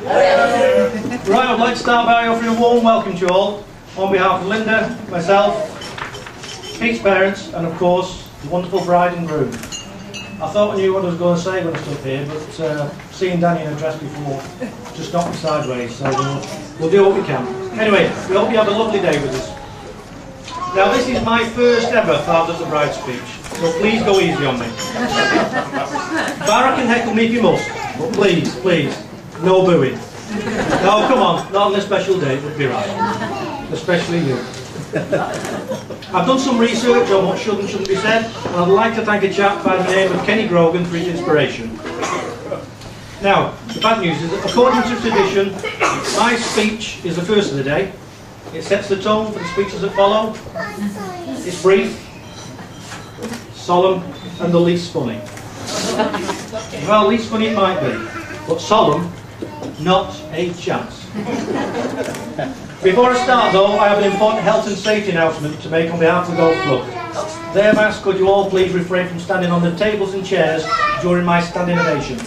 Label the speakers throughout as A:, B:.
A: Right, I'd like to start by offering a warm welcome to you all on behalf of Linda, myself, Pete's parents, and of course the wonderful bride and groom. I thought I knew what I was going to say when I stood here, but seeing Danny in a dress before just knocked me sideways, so we'll do what we can. Anyway, we hope you have a lovely day with us. Now, this is my first ever Father's of Bride speech, so please go easy on me. Barra can heckle me if you must, but please, please, no booing. No, come on, not on a special day, it would be right. Especially you. I've done some research on what should and shouldn't be said, and I'd like to thank a chap by the name of Kenny Grogan for his inspiration. Now, the bad news is that according to tradition, my speech is the first of the day. It sets the tone for the speeches that follow. It's brief, solemn, and the least funny. Well, least funny it might be, but solemn, not a chance. Before I start though, I have an important health and safety announcement to make on behalf of the golf club. They have asked, could you all please refrain from standing on the tables and chairs during my standing ovation. I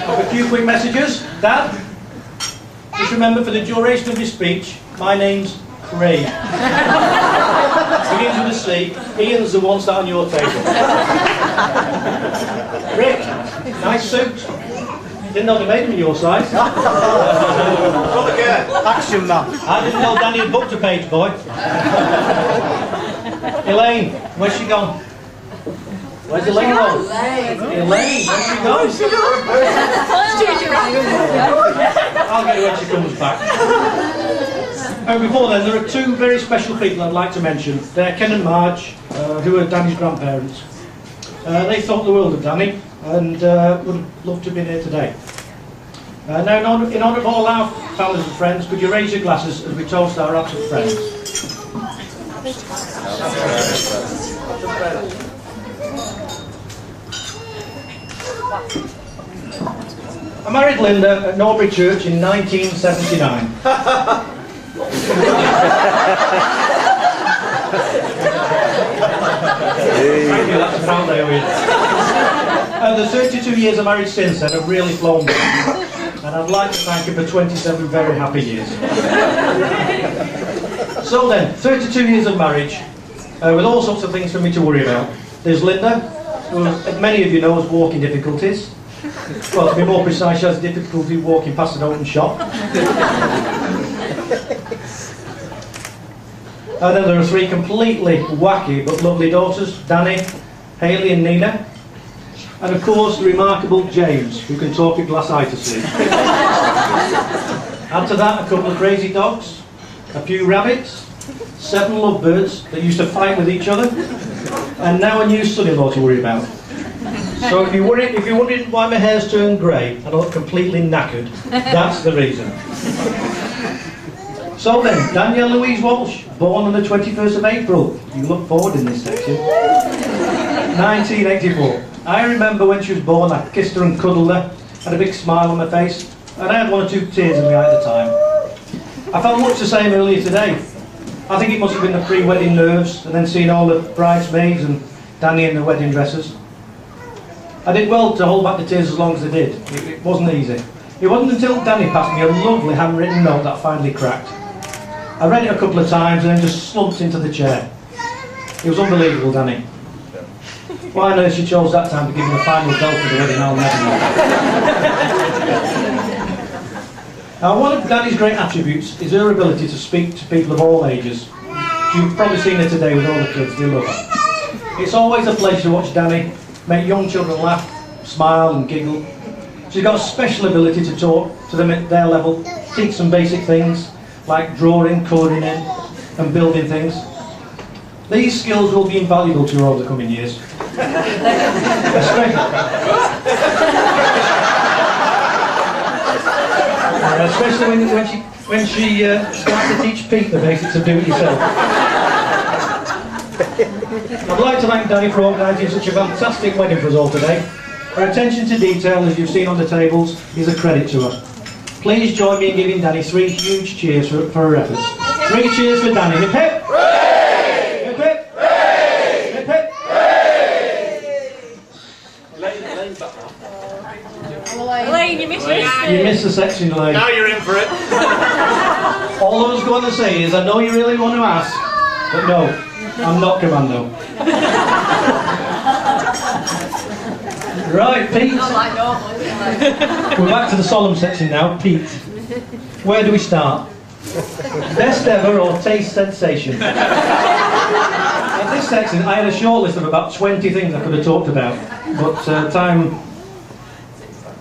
A: have a few quick messages. Dad, just remember for the duration of your speech, my name's Craig. Begins with a C. Ian's the one sat on your table. Rick, nice suit. Didn't know they made them in your size.
B: Action man.
A: I didn't know Danny had booked a page boy. Elaine, where's she gone? Where's Elaine gone? Elaine, where's she gone? I'll get her when she comes back. And before then, there are two very special people I'd like to mention. They're Ken and Marge, who are Danny's grandparents. They thought the world of Danny and would have loved to have been here today. Now, in honour of all our families and friends, could you raise your glasses as we toast our absent friends? I married Linda at Norbury Church in 1979. Thank you, that's a proud day of you. The 32 years of marriage since then have really flown by, and I'd like to thank you for 27 very happy years. So then, 32 years of marriage, with all sorts of things for me to worry about. There's Linda, who, as many of you know, has walking difficulties. Well, to be more precise, she has difficulty walking past an open shop. And then there are three completely wacky but lovely daughters, Danni, Hayley and Nina. And of course the remarkable James, who can talk a glass eye to sleep. Add to that a couple of crazy dogs, a few rabbits, 7 lovebirds that used to fight with each other, and now a new son-in-law to worry about. So if you're wondering why my hair's turned grey and I look completely knackered, that's the reason. So then, Danielle Louise Walsh, born on the 21st of April. You look forward in this section. 1984. I remember when she was born, I kissed her and cuddled her, had a big smile on my face, and I had 1 or 2 tears in my eye at the time. I felt much the same earlier today. I think it must have been the pre-wedding nerves, and then seeing all the bridesmaids and Danny in the wedding dresses. I did well to hold back the tears as long as I did. It wasn't easy. It wasn't until Danny passed me a lovely handwritten note that finally cracked. I read it a couple of times and then just slumped into the chair. It was unbelievable, Danny. Why on earth she chose that time to give me the final bell for the wedding, I'll never know. Now, one of Danny's great attributes is her ability to speak to people of all ages. You've probably seen her today with all the kids, they love her. It's always a pleasure to watch Danny make young children laugh, smile and giggle. She's got a special ability to talk to them at their level, teach some basic things like drawing, colouring in and building things. These skills will be invaluable to her over the coming years. Especially when she starts to teach Pete the basics of do-it-yourself. I'd like to thank Danny for organising such a fantastic wedding for us all today. Her attention to detail, as you've seen on the tables, is a credit to her. Please join me in giving Danny 3 huge cheers for her efforts. 3 cheers for Danny. Hip hip! Hooray! Hip hip! Hooray! Hip hip! Hooray!
B: Elaine, you missed it.
A: You missed the section, Elaine.
C: Now you're in for it.
A: All I was going to say is, I know you really want to ask, but no, I'm not Commando. Right, Pete. We're back to the solemn section now. Pete, where do we start? Best ever or taste sensation? At this section, I had a short list of about 20 things I could have talked about, but time...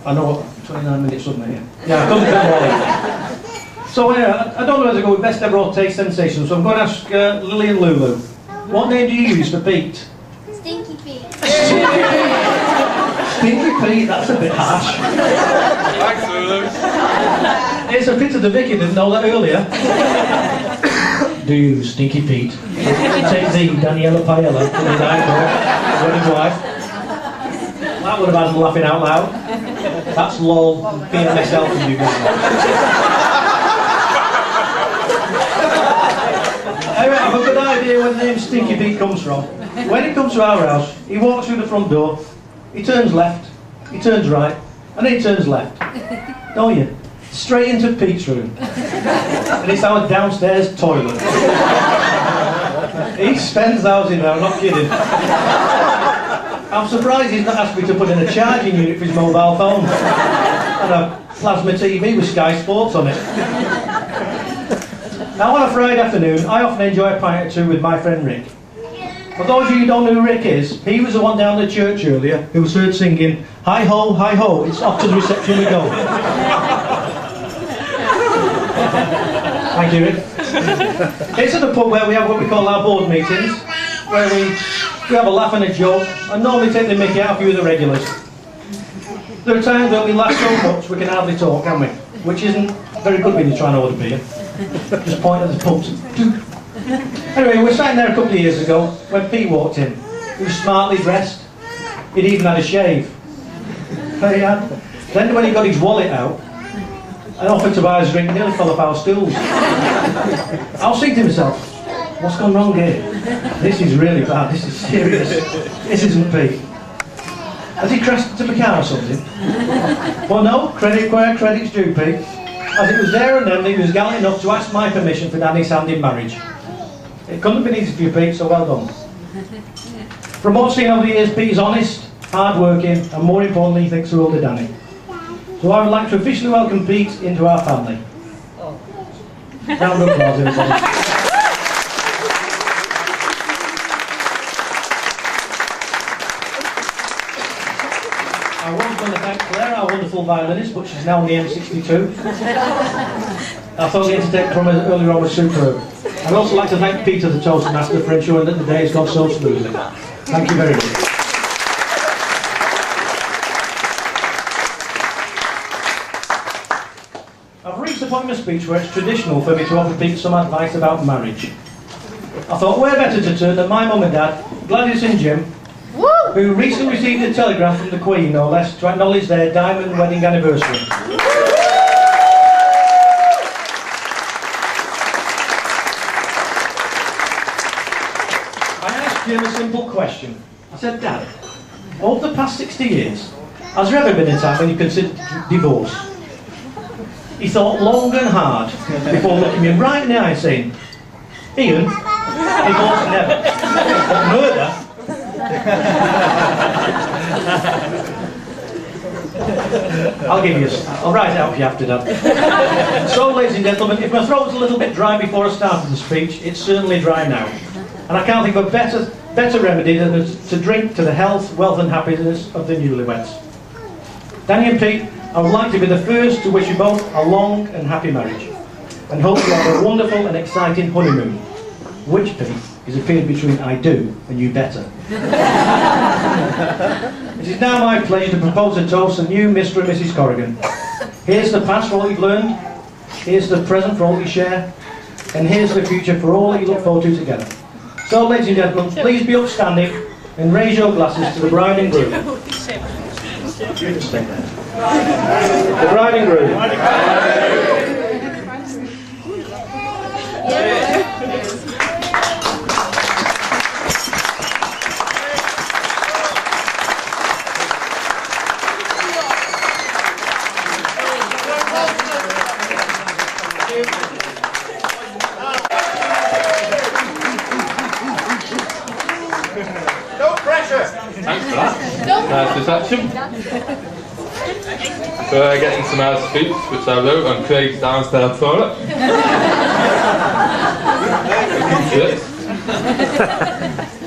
A: I know, 29 minutes, wasn't it? Yeah, I couldn't fit all in. So I don't know whether to go with best ever or taste sensation, so I'm going to ask Lily and Lulu. What name do you use for Pete?
D: Stinky Pete.
A: Stinky Pete, that's a bit harsh.
C: Thanks, Lulu.
A: It's a pity the Vicky didn't know that earlier. Do you, Stinky Pete, take the Daniela Paella to the night wedding wife? That would have had them laughing out loud. That's lol, being myself and you guys. Anyway, I have a good idea where the name Stinky Pete comes from. When he comes to our house, he walks through the front door, he turns left, he turns right, and then he turns left. Don't you? Straight into Pete's room. And it's our downstairs toilet. He spends hours in there, I'm not kidding. I'm surprised he's not asked me to put in a charging unit for his mobile phone. And a plasma TV with Sky Sports on it. Now on a Friday afternoon, I often enjoy a pint or two with my friend Rick. For those of you who don't know who Rick is, he was the one down the church earlier who was heard singing, hi ho, it's off to the reception we go. Thank you, Rick. It's at the pub where we have what we call our board meetings, where we have a laugh and a joke, and normally take the mickey out of a few of the regulars. There are times when we laugh so much we can hardly talk, can we? Which isn't very good when you're trying to order beer. Just point at the pubs. Anyway, we were sitting there a couple of years ago when Pete walked in. He was smartly dressed. He'd even had a shave. Then when he got his wallet out and offered to buy us a drink, nearly fell off our stools. I was thinking to myself, what's gone wrong here? This is really bad, this is serious. This isn't Pete. Has he crashed into the car or something? Well no, credit where credit's due, Pete. As it was there and then that he was gallant enough to ask my permission for Danni's hand in marriage. It couldn't have been easy for you, Pete, so well done. From what I've seen over the years, Pete is honest, hard-working, and more importantly, he thinks the world of Danni. So I would like to officially welcome Pete into our family. Round of applause, everybody. I was going to thank Claire, our wonderful violinist, but she's now on the M62. I thought the entertainment from earlier on was superb. I'd also like to thank Peter, the Toastmaster, for ensuring that the day has gone so smoothly. Thank you very much. I've reached the point in my speech where it's traditional for me to offer Pete some advice about marriage. I thought, where better to turn than my mum and dad, Gladys and Jim, who recently received a telegram from the Queen, no less, to acknowledge their diamond wedding anniversary. I asked Jim a simple question. I said, Dad, over the past 60 years, has there ever been a time when you considered divorce? He thought long and hard before looking me right in the eye and saying, Ian, divorce never. But murder? I'll write it out for you after that. So, ladies and gentlemen, if my throat was a little bit dry before I started the speech, it's certainly dry now. And I can't think of a better remedy than to drink to the health, wealth and happiness of the newlyweds. Danni and Pete, I would like to be the first to wish you both a long and happy marriage, and hope you have a wonderful and exciting honeymoon, which, Pete, is a period between I do and you better. It is now my pleasure to propose a toast to new Mr. and Mrs. Corrigan. Here's the past for all you've learned, here's the present for all you share, and here's the future for all that you look forward to together. So, ladies and gentlemen, please be upstanding and raise your glasses to the bride and groom. The bride and groom. No pressure.
C: Thanks for that. Nice reception. So getting some house speech, which I wrote on Craig's downstairs toilet. Yes.